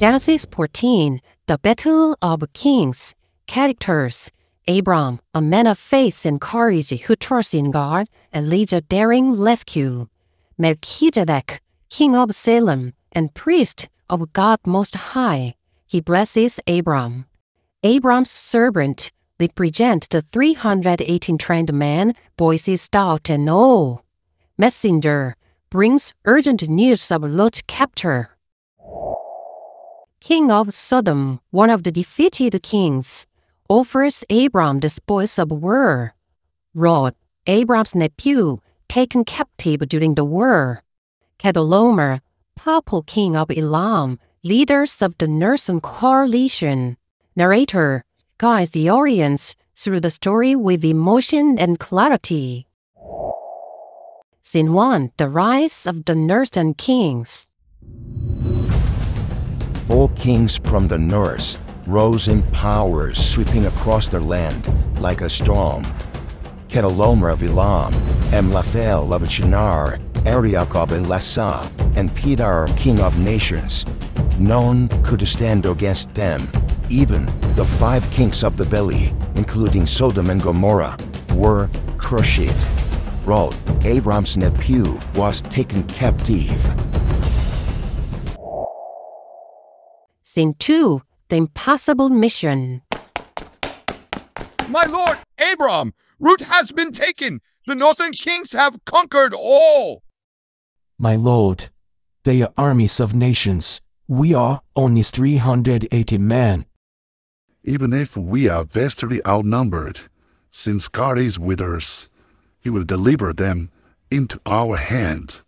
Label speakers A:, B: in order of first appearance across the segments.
A: Genesis 14, the Battle of Kings. Characters: Abram, a man of faith and courage who trusts in God and leads a daring rescue. Melchizedek, king of Salem and priest of God Most High. He blesses Abram. Abram's servant represents the 318 trained men, voices stout and old. Messenger brings urgent news of Lot's capture. King of Sodom, one of the defeated kings, offers Abram the spoils of war. Lot, Abram's nephew, taken captive during the war. Chedorlaomer, powerful king of Elam, leaders of the Northern Coalition. Narrator guides the audience through the story with emotion and clarity. Scene 1. The Rise of the Northern Kings.
B: 4 kings from the north rose in power, sweeping across their land like a storm. Chedorlaomer of Elam, Amraphel of Shinar, Arioch of Ellasah, and Kedar, king of nations. None could stand against them. Even the 5 kings of the belly, including Sodom and Gomorrah, were crushed. Lot, Abram's nephew, was taken captive.
A: Scene 2. The Impossible Mission.
C: My lord, Abram, route has been taken. The northern kings have conquered all.
D: My lord, they are armies of nations. We are only 380 men.
E: Even if we are vastly outnumbered, since God is with us, He will deliver them into our hand.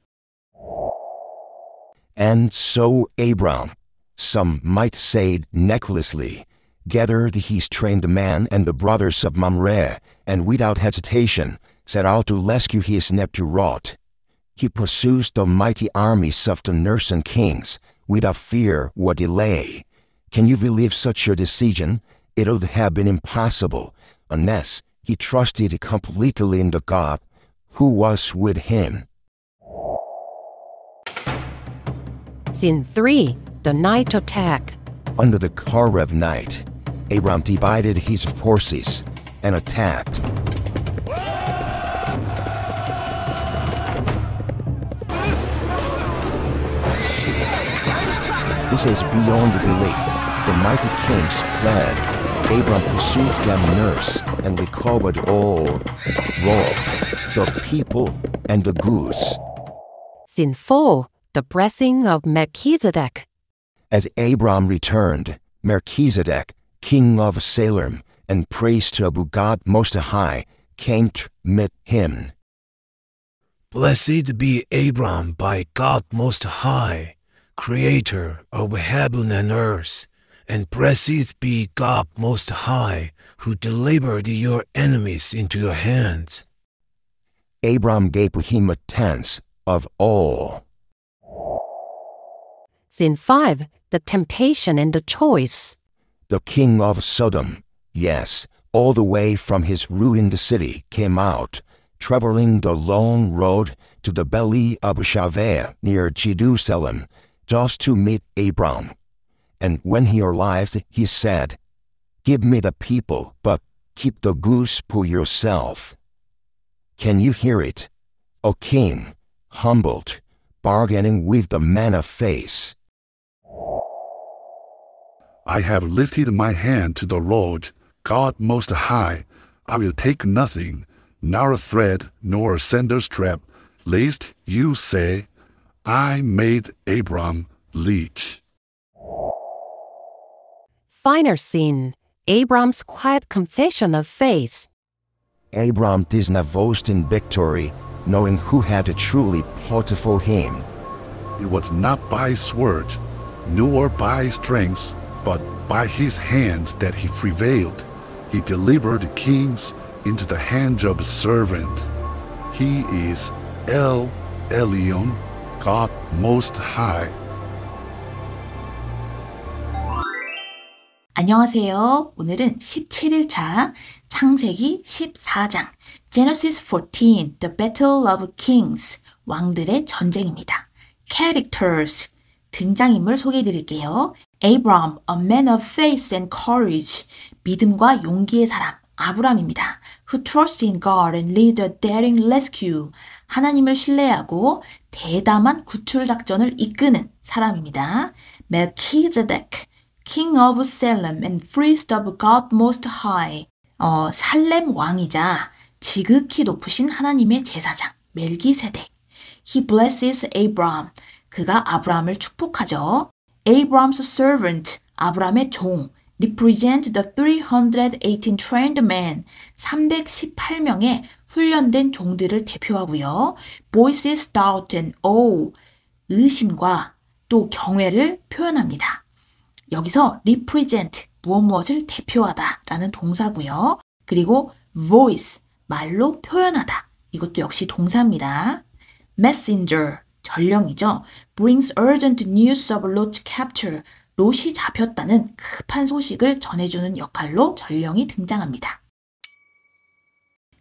B: And so Abram, some might say necklacelessly, gathered his trained men and the brothers of Mamre, and without hesitation set out to rescue his nephew Lot. He pursues the mighty armies of the northern kings without fear or delay. Can you believe such a decision? It would have been impossible unless he trusted completely in the God who was with him.
A: Scene 3. The Night Attack.
B: Under the cover of night, Abram divided his forces and attacked. This is beyond belief. The mighty kings fled. Abram pursued them north and recovered all, Lot, the people, and the goods.
A: Scene 4. The Blessing of Melchizedek.
B: As Abram returned, Melchizedek, king of Salem and priest of God Most High, came to meet him.
F: Blessed be Abram by God Most High, Creator of heaven and earth, and blessed be God Most High, who delivered your enemies into your hands.
B: Abram gave him a tenth of all.
A: Scene 5. The Temptation and the Choice.
B: The king of Sodom, yes, all the way from his ruined city, came out, traveling the long road to the belly of Shaveh near Jerusalem, just to meet Abram. And when he arrived, he said, "Give me the people, but keep the goose for yourself." Can you hear it? A king, humbled, bargaining with the man of faith.
E: I have lifted my hand to the Lord, God Most High. I will take nothing, nor a thread, nor a sandal strap, lest you say, I made Abram leech.
A: Final scene. Abram's quiet confession of faith.
B: Abram did not boast in victory, knowing who had truly fought for him.
E: It was not by sword, nor by strength, but by his hand that he prevailed. He delivered kings into the hands of servants. He is El Elyon, God Most High.
G: 안녕하세요. 오늘은 17일차 창세기 14장 Genesis 14, The Battle of Kings, 왕들의 전쟁입니다. Characters, 등장인물 소개해 드릴게요. Abram, a man of faith and courage. 믿음과 용기의 사람, 아브람입니다. Who trusts in God and lead a daring rescue. 하나님을 신뢰하고 대담한 구출 작전을 이끄는 사람입니다. Melchizedek, king of Salem and priest of God most high. 살렘 왕이자 지극히 높으신 하나님의 제사장, 멜기세덱. He blesses Abram. 그가 아브람을 축복하죠. Abram's servant, 아브람의 종, represent the 318 trained men, 318명의 훈련된 종들을 대표하고요. voices doubt and awe, 의심과 또 경외를 표현합니다. 여기서 represent, 무엇을 대표하다 라는 동사고요. 그리고 voice, 말로 표현하다. 이것도 역시 동사입니다. messenger, 전령이죠. brings urgent news of Lot's capture. 롯이 잡혔다는 급한 소식을 전해주는 역할로 전령이 등장합니다.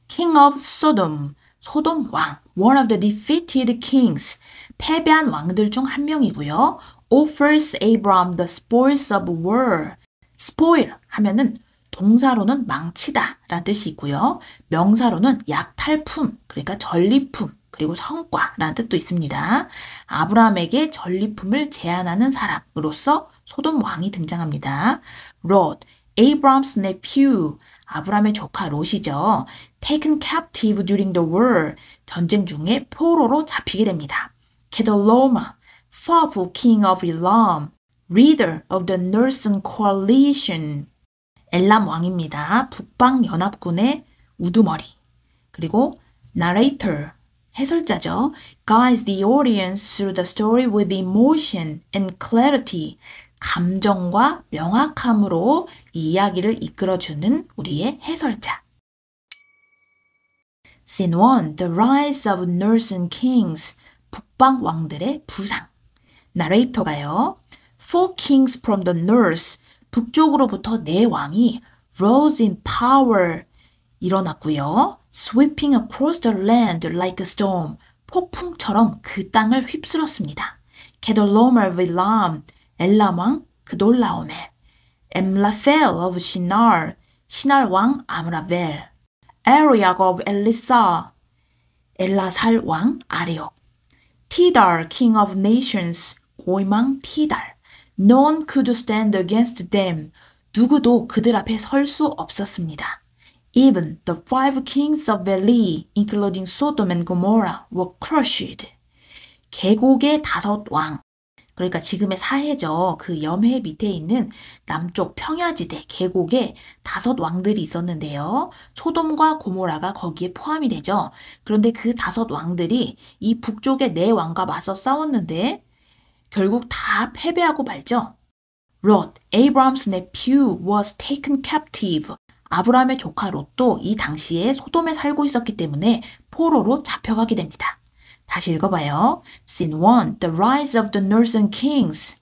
G: King of Sodom, 소돔 왕, one of the defeated kings, 패배한 왕들 중 한 명이고요. offers Abram the spoils of war. spoil 하면은 동사로는 망치다 라는 뜻이 있고요. 명사로는 약탈품, 그러니까 전리품, 그리고 성과라는 뜻도 있습니다. 아브라함에게 전리품을 제안하는 사람으로서 소돔 왕이 등장합니다. Lot, Abram's nephew, 아브라함의 조카 롯이죠. Taken captive during the war, 전쟁 중에 포로로 잡히게 됩니다. Kedorlaomer, powerful king of Elam, leader of the Northern coalition, 엘람 왕입니다. 북방 연합군의 우두머리. 그리고 narrator, 해설자죠. Guides the audience through the story with emotion and clarity. 감정과 명확함으로 이 이야기를 이끌어주는 우리의 해설자. Scene 1. The rise of Northern kings. 북방 왕들의 부상. 나레이터가요. Four kings from the north. 북쪽으로부터 네 왕이 rose in power. 일어났고요. Sweeping across the land like a storm. 폭풍처럼 그 땅을 휩쓸었습니다. Kedorlaomer of Elam. 엘람 왕 그돌라오멜. Amraphel of Shinar. 시날 왕 아므라벨. Arioch of Elisa. 엘라살 왕 아리옥. Tidal, king of nations. 고임왕 티달. None could stand against them. 누구도 그들 앞에 설 수 없었습니다. Even the five kings of Valley, including Sodom and Gomorrah, were crushed. 계곡의 5 왕, 그러니까 지금의 사해죠. 그 염해 밑에 있는 남쪽 평야지대 계곡에 5 왕들이 있었는데요. 소돔과 고모라가 거기에 포함이 되죠. 그런데 그 5 왕들이 이 북쪽의 4 왕과 맞서 싸웠는데 결국 다 패배하고 말죠. Lot, Abram's nephew, was taken captive. 아브라함의 조카 롯도 이 당시에 소돔에 살고 있었기 때문에 포로로 잡혀가게 됩니다. 다시 읽어봐요. Scene 1. The rise of the northern kings.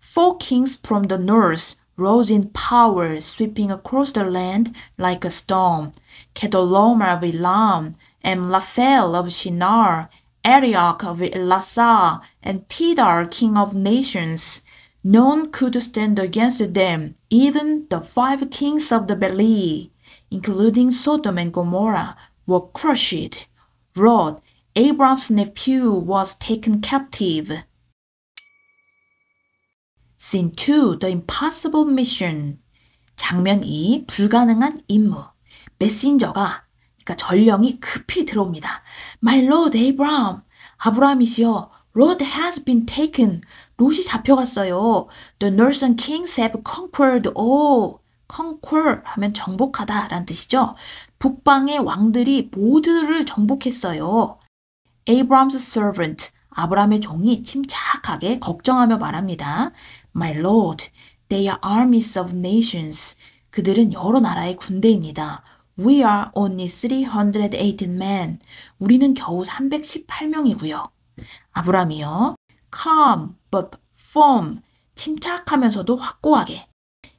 G: Four kings from the north rose in power, sweeping across the land like a storm. Kedorlaomer of Elam, Amraphel of Shinar, Arioch of Elasa, and Tidal, king of nations. None could stand against them, even the 5 kings of the valley, including Sodom and Gomorrah, were crushed. Lot, Abram's nephew, was taken captive. Scene 2. The impossible mission. 장면 2. 불가능한 임무. 메신저가, 그러니까 전령이 급히 들어옵니다. My lord Abram, 아브라함이시여, Lot has been taken. 롯이 잡혀갔어요. The northern kings have conquered all. conquer 하면 정복하다 라는 뜻이죠. 북방의 왕들이 모두를 정복했어요. Abram's servant, 아브라함의 종이 침착하게 걱정하며 말합니다. My lord, they are armies of nations. 그들은 여러 나라의 군대입니다. We are only 318 men. 우리는 겨우 318명이고요. 아브라함이요. Calm but firm. 침착하면서도 확고하게.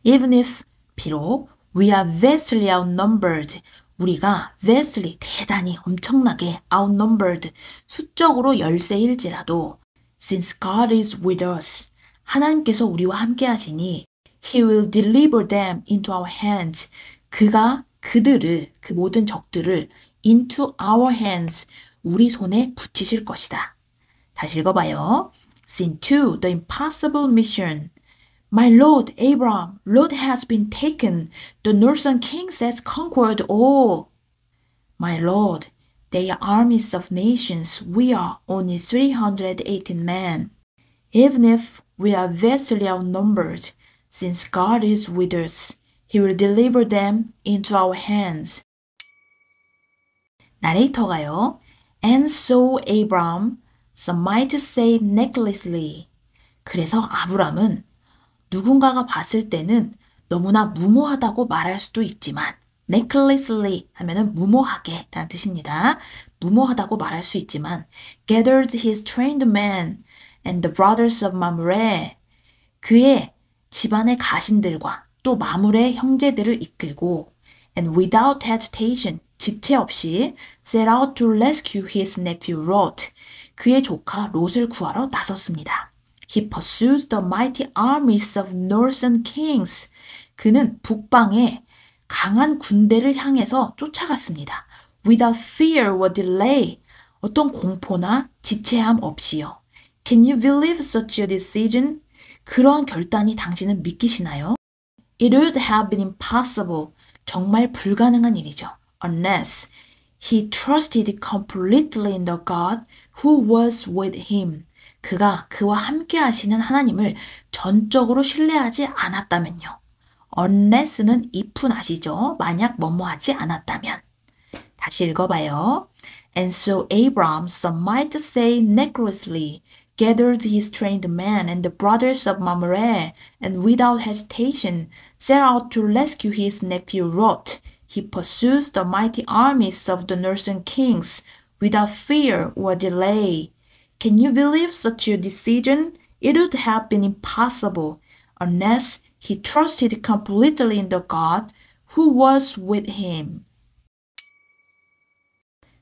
G: Even if, 비록, we are vastly outnumbered. 우리가 vastly, 대단히, 엄청나게 outnumbered, 수적으로 열세일지라도 since God is with us. 하나님께서 우리와 함께 하시니 He will deliver them into our hands. 그가 그들을, 그 모든 적들을 into our hands, 우리 손에 붙이실 것이다. 다시 읽어봐요. Scene 2, the impossible mission. My lord Abraham, Lot has been taken. The northern kings has conquered all. My lord, they are armies of nations. We are only 318 men. Even if we are vastly outnumbered, since God is with us, He will deliver them into our hands. 나레이터가요. And so Abraham, some might say necklacely. 그래서 아브람은 누군가가 봤을 때는 너무나 무모하다고 말할 수도 있지만 necklacely 하면은 무모하게 라는 뜻입니다. 무모하다고 말할 수 있지만 gathered his trained men and the brothers of Mamre. 그의 집안의 가신들과 또 마물의 형제들을 이끌고 and without hesitation, 지체 없이 set out to rescue his nephew Lot. 그의 조카 롯을 구하러 나섰습니다. He pursues the mighty armies of northern kings. 그는 북방의 강한 군대를 향해서 쫓아갔습니다. Without fear or delay. 어떤 공포나 지체함 없이요. Can you believe such a decision? 그러한 결단이 당신은 믿기시나요? It would have been impossible. 정말 불가능한 일이죠. Unless he trusted completely in the God who was with him. 그가 그와 함께 하시는 하나님을 전적으로 신뢰하지 않았다면요. Unless는 if은 아시죠? 만약 뭐뭐하지 않았다면. 다시 읽어봐요. And so Abram, some might say necklacely, gathered his trained men and the brothers of Mamre, and without hesitation set out to rescue his nephew Lot. He pursues the mighty armies of the northern kings without fear or delay. Can you believe such a decision? It would have been impossible unless he trusted completely in the God who was with him.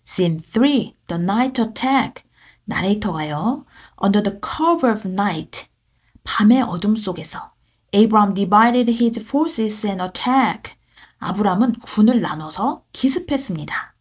G: Scene 3, the night attack. 나레이터가요. Under the cover of night, 밤의 어둠 속에서 Abram divided his forces and attack. 아브람은 군을 나눠서 기습했습니다.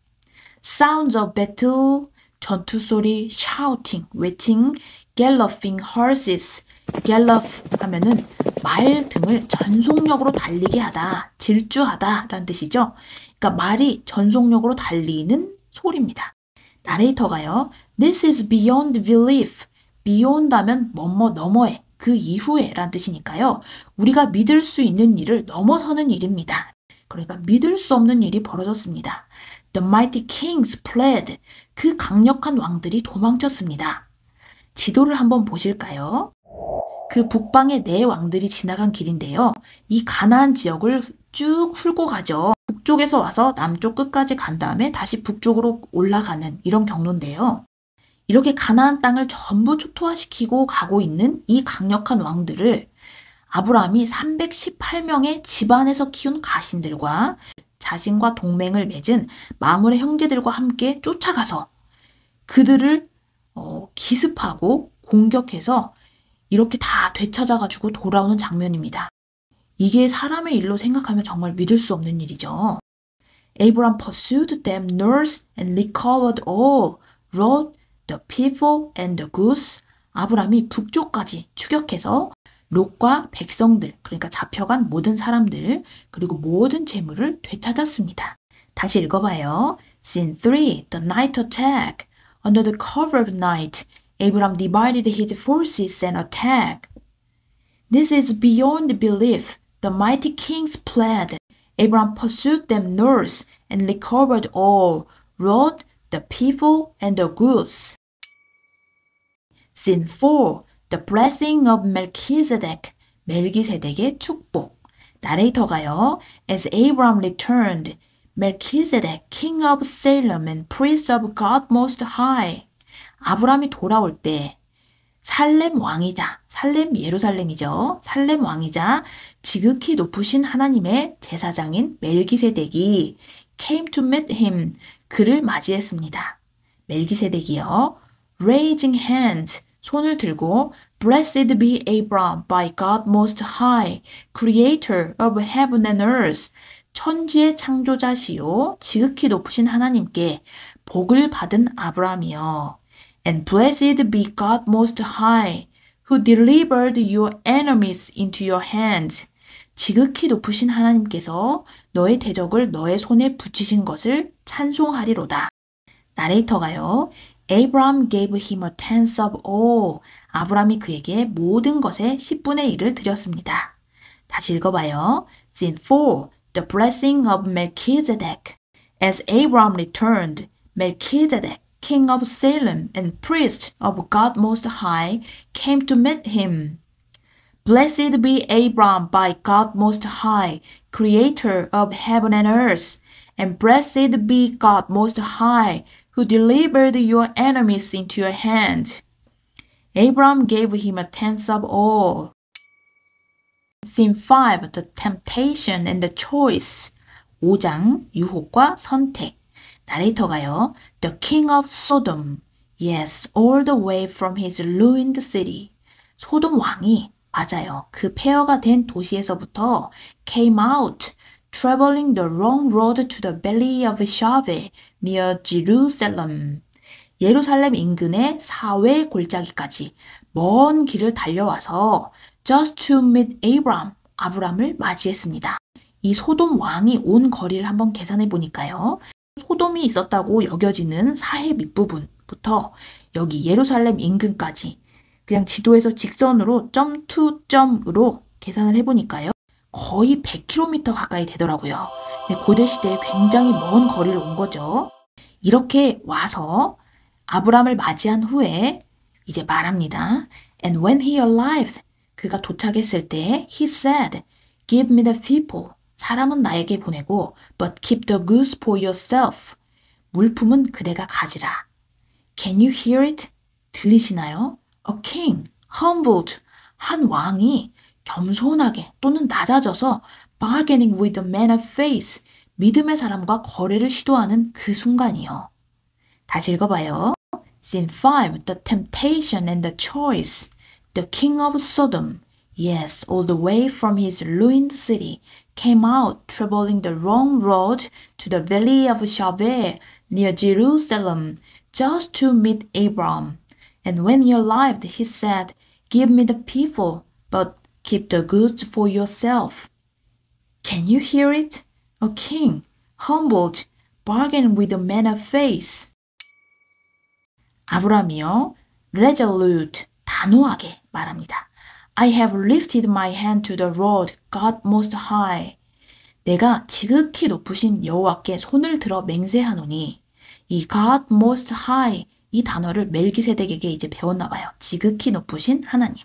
G: Sounds of battle, 전투 소리, shouting, 외칭, galloping horses. gallop 하면은 말 등을 전속력으로 달리게 하다, 질주하다 라는 뜻이죠. 그러니까 말이 전속력으로 달리는 소리입니다. 나레이터가요. This is beyond belief. beyond 하면 뭐뭐 너머에, 그 이후에 라는 뜻이니까요. 우리가 믿을 수 있는 일을 넘어서는 일입니다. 그러니까 믿을 수 없는 일이 벌어졌습니다. The mighty kings fled. 그 강력한 왕들이 도망쳤습니다. 지도를 한번 보실까요? 그 북방의 네 왕들이 지나간 길인데요. 이 가나안 지역을 쭉 훑고 가죠. 북쪽에서 와서 남쪽 끝까지 간 다음에 다시 북쪽으로 올라가는 이런 경로인데요. 이렇게 가나안 땅을 전부 초토화시키고 가고 있는 이 강력한 왕들을 아브라함이 318명의 집안에서 키운 가신들과 자신과 동맹을 맺은 마물의 형제들과 함께 쫓아가서 그들을 기습하고 공격해서 이렇게 다 되찾아가지고 돌아오는 장면입니다. 이게 사람의 일로 생각하면 정말 믿을 수 없는 일이죠. Abraham pursued them north and recovered all, Lot, the people and the goods. 아브라함이 북쪽까지 추격해서 롯과 백성들, 그러니까 잡혀간 모든 사람들, 그리고 모든 재물을 되찾았습니다. 다시 읽어봐요. Scene 3, the night attack. Under the cover of night, Abraham divided his forces and attacked. This is beyond belief. The mighty kings fled. Abraham pursued them north and recovered all, Lot, the people, and the goods. Scene 4, the blessing of Melchizedek. 멜기세덱의 축복. 나레이터가요. As Abraham returned, Melchizedek, king of Salem and priest of God Most High. 아브라함이 돌아올 때 살렘 왕이자, 살렘 예루살렘이죠. 살렘 왕이자 지극히 높으신 하나님의 제사장인 멜기세덱이 came to meet him. 그를 맞이했습니다. 멜기세덱이요. raising hands, 손을 들고 Blessed be Abram by God Most High, Creator of heaven and earth. 천지의 창조자시요 지극히 높으신 하나님께 복을 받은 아브라함이여. And blessed be God Most High, who delivered your enemies into your hands. 지극히 높으신 하나님께서 너의 대적을 너의 손에 붙이신 것을 찬송하리로다. 나레이터가요. Abraham gave him a tenth of all. 아브라함이 그에게 모든 것의 10분의 1을 드렸습니다. 다시 읽어봐요. Scene 4. The blessing of Melchizedek. As Abraham returned, Melchizedek, king of Salem and priest of God Most High, came to meet him. Blessed be Abram by God Most High, Creator of heaven and earth, and blessed be God Most High, who delivered your enemies into your hand. Abram gave him a tenth of all. Scene 5. The temptation and the choice. 5장 유혹과 선택. 나레이터가요. The king of Sodom. Yes, all the way from his ruined city. 소돔 왕이 맞아요. 그 폐허가 된 도시에서부터 came out, traveling the wrong road to the valley of Shaveh near Jerusalem. 예루살렘 인근의 사외 골짜기까지 먼 길을 달려와서 just to meet Abram, 아브람을 맞이했습니다. 이 소돔 왕이 온 거리를 한번 계산해 보니까요. 소돔이 있었다고 여겨지는 사해 밑부분부터 여기 예루살렘 인근까지 그냥 지도에서 직선으로 점 투 점으로 계산을 해보니까요. 거의 100km 가까이 되더라고요. 고대 시대에 굉장히 먼 거리를 온 거죠. 이렇게 와서 아브람을 맞이한 후에 이제 말합니다. And when he arrived, 그가 도착했을 때 he said, give me the people. 사람은 나에게 보내고 but keep the goods for yourself. 물품은 그대가 가지라. Can you hear it? 들리시나요? A king, humbled, 한 왕이 겸손하게 또는 낮아져서 bargaining with the man of faith, 믿음의 사람과 거래를 시도하는 그 순간이요. 다시 읽어봐요. Scene 5. The temptation and the choice. The king of Sodom, yes, all the way from his ruined city, came out traveling the wrong road to the valley of Shaveh near Jerusalem just to meet Abram. And when he arrived, he said, give me the people, but keep the goods for yourself. Can you hear it? A king, humbled, bargained with a man of faith. 아브람이요, resolute, 단호하게 말합니다. I have lifted my hand to the Lord, God Most High. 내가 지극히 높으신 여호와께 손을 들어 맹세하노니 이 God Most High 이 단어를 멜기세덱에게 이제 배웠나 봐요. 지극히 높으신 하나님.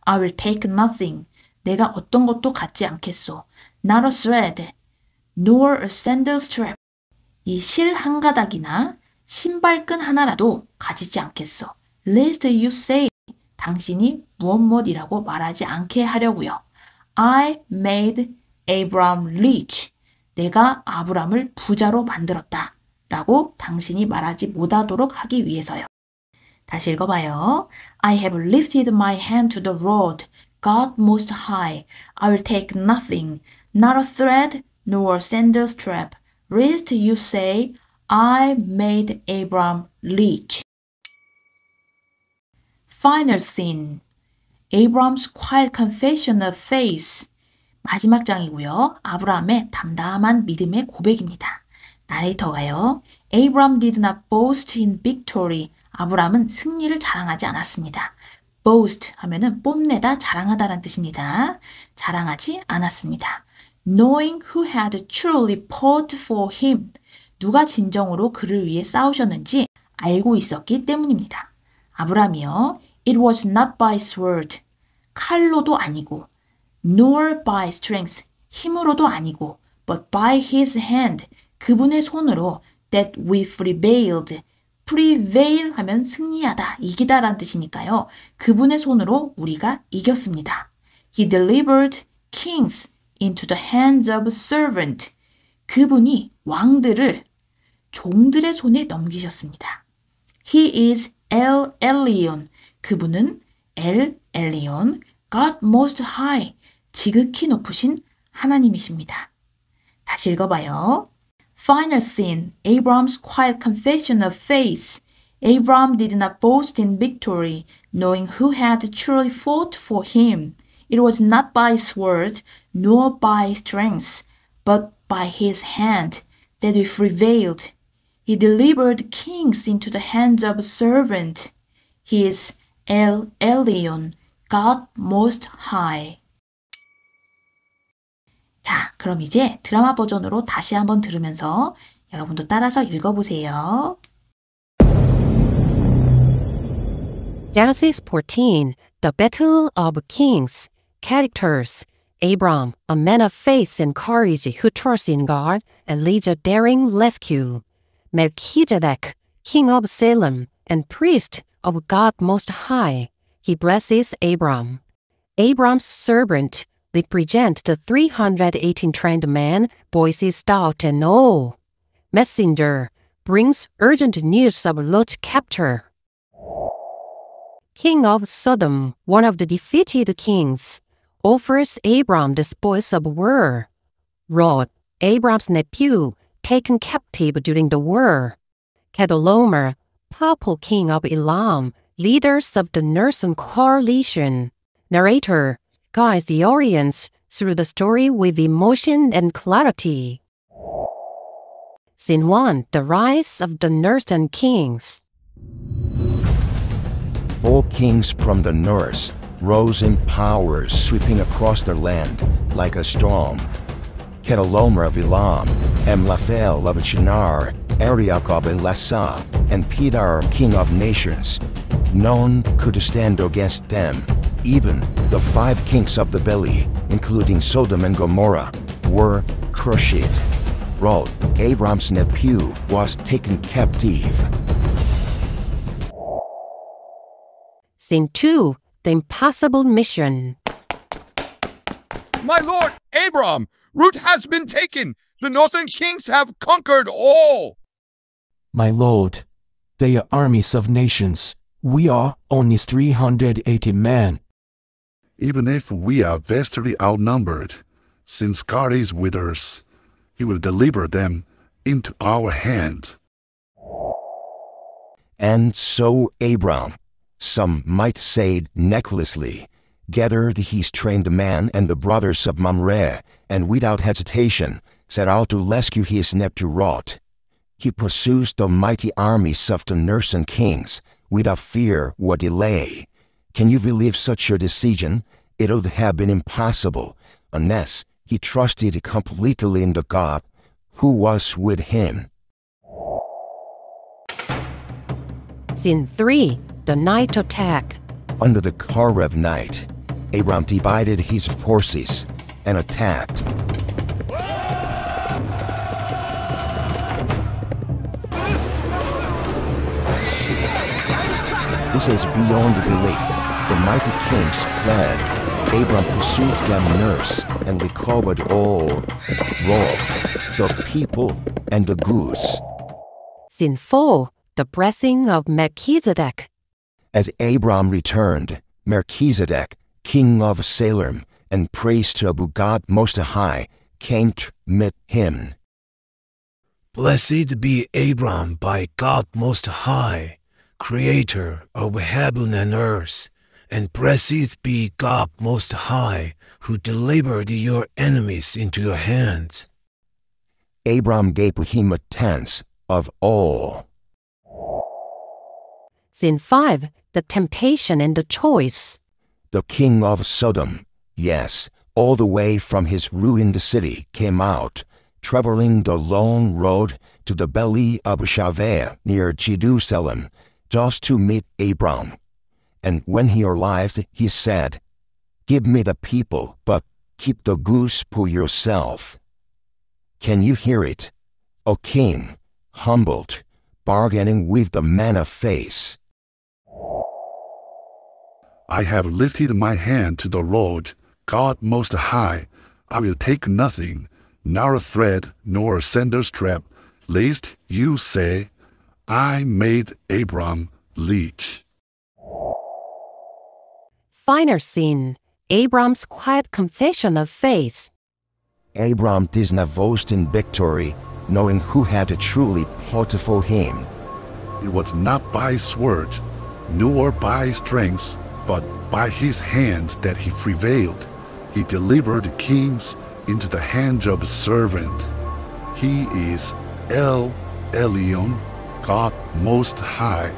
G: I will take nothing. 내가 어떤 것도 갖지 않겠소. Not a thread, nor a sandal strap. 이 실 한 가닥이나 신발끈 하나라도 가지지 않겠소. Lest you say, 당신이 무엇이라고 말하지 않게 하려고요. I made Abram rich. 내가 아브람을 부자로 만들었다. 라고 당신이 말하지 못하도록 하기 위해서요. 다시 읽어봐요. I have lifted my hand to the Lord, God Most High. I will take nothing, not a thread, nor a sandal strap, lest you say, I made Abram rich. Final scene. Abram's quiet confession of faith. 마지막 장이고요. 아브라함의 담담한 믿음의 고백입니다. 나레이터가요. Abram did not boast in victory. 아브람은 승리를 자랑하지 않았습니다. boast 하면은 뽐내다, 자랑하다라는 뜻입니다. 자랑하지 않았습니다. Knowing who had truly fought for him. 누가 진정으로 그를 위해 싸우셨는지 알고 있었기 때문입니다. 아브람이요. It was not by sword. 칼로도 아니고 nor by strength. 힘으로도 아니고 but by his hand. 그분의 손으로 that we prevailed. prevail 하면 승리하다, 이기다라는 뜻이니까요. 그분의 손으로 우리가 이겼습니다. He delivered kings into the hands of servant. 그분이 왕들을 종들의 손에 넘기셨습니다. He is El Elyon. 그분은 엘 엘리온, God Most High, 지극히 높으신 하나님이십니다. 다시 읽어봐요. Final scene, Abram's quiet confession of faith. Abram did not boast in victory, knowing who had truly fought for him. It was not by sword, nor by strength, but by his hand that he prevailed. He delivered kings into the hands of a servant. He is El Elyon, God Most High. 자, 그럼 이제 드라마 버전으로 다시 한번 들으면서 여러분도 따라서 읽어보세요.
A: Genesis 14, The Battle of Kings. Characters: Abram, a man of faith and courage who trusts in God and leads a daring rescue. Melchizedek, king of Salem and priest of God Most High. He blesses Abram. Abram's servant represents the 318 trained men, voices stout and old. Messenger brings urgent news of Lot's capture. King of Sodom, one of the defeated kings, offers Abram the spoils of war. Lot, Abram's nephew, taken captive during the war. Chedorlaomer, powerful king of Elam, leaders of the Northern coalition. Narrator guides the audience through the story with emotion and clarity. Scene 1, The Rise of the Northern Kings.
B: 4 kings from the north rose in power, sweeping across their land like a storm. Chedorlaomer of Elam, Amraphel of Shinar, Arioch of Elasa, and Kedar, king of nations. None could stand against them. Even the 5 kings of the belly, including Sodom and Gomorrah, were crushed. Lot, Abram's nephew, was taken captive.
A: Scene 2, The Impossible Mission.
C: My lord, Abram, route has been taken. The northern kings have conquered all.
D: My lord, they are armies of nations. We are only 380 men.
E: Even if we are vastly outnumbered, since God is with us, He will deliver them into our hand.
B: And so Abram, some might say necklacelessly, gathered his trained men and the brothers of Mamre, and without hesitation set out to rescue his nephew Lot. He pursues the mighty armies of the Northern kings without fear or delay. Can you believe such a decision? It would have been impossible unless he trusted completely in the God who was with him.
A: Scene 3, The Night Attack.
B: Under the cover of night, Abram divided his forces and attacked. This is beyond belief. The mighty kings fled. Abram pursued them north and recovered all, Lot, the people, and the goods.
A: Scene 4, The Blessing of Melchizedek.
B: As Abram returned, Melchizedek, king of Salem and priest of God Most High, came to meet him.
F: Blessed be Abram by God Most High, Creator of heaven and earth, and blessed be God Most High, who delivered your enemies into your hands.
B: Abram gave him a tenth of all.
A: Scene 5, The Temptation and the Choice.
B: The king of Sodom, yes, all the way from his ruined city, came out, traveling the long road to the belly of Shaveh near Jerusalem, just to meet Abram. And when he arrived, he said, "Give me the people, but keep the goose for yourself." Can you hear it? A king, humbled, bargaining with the man of faith.
E: I have lifted my hand to the Lord, God Most High. I will take nothing, nor a thread, nor a sandal strap, lest you say, I made Abram leech.
A: Final scene. Abram's quiet confession of faith.
B: Abram did not boast in victory, knowing who had truly fought for him.
E: It was not by sword, nor by strength, but by his hand that he prevailed. He delivered the kings into the hands of servants. He is El Elyon, God Most High.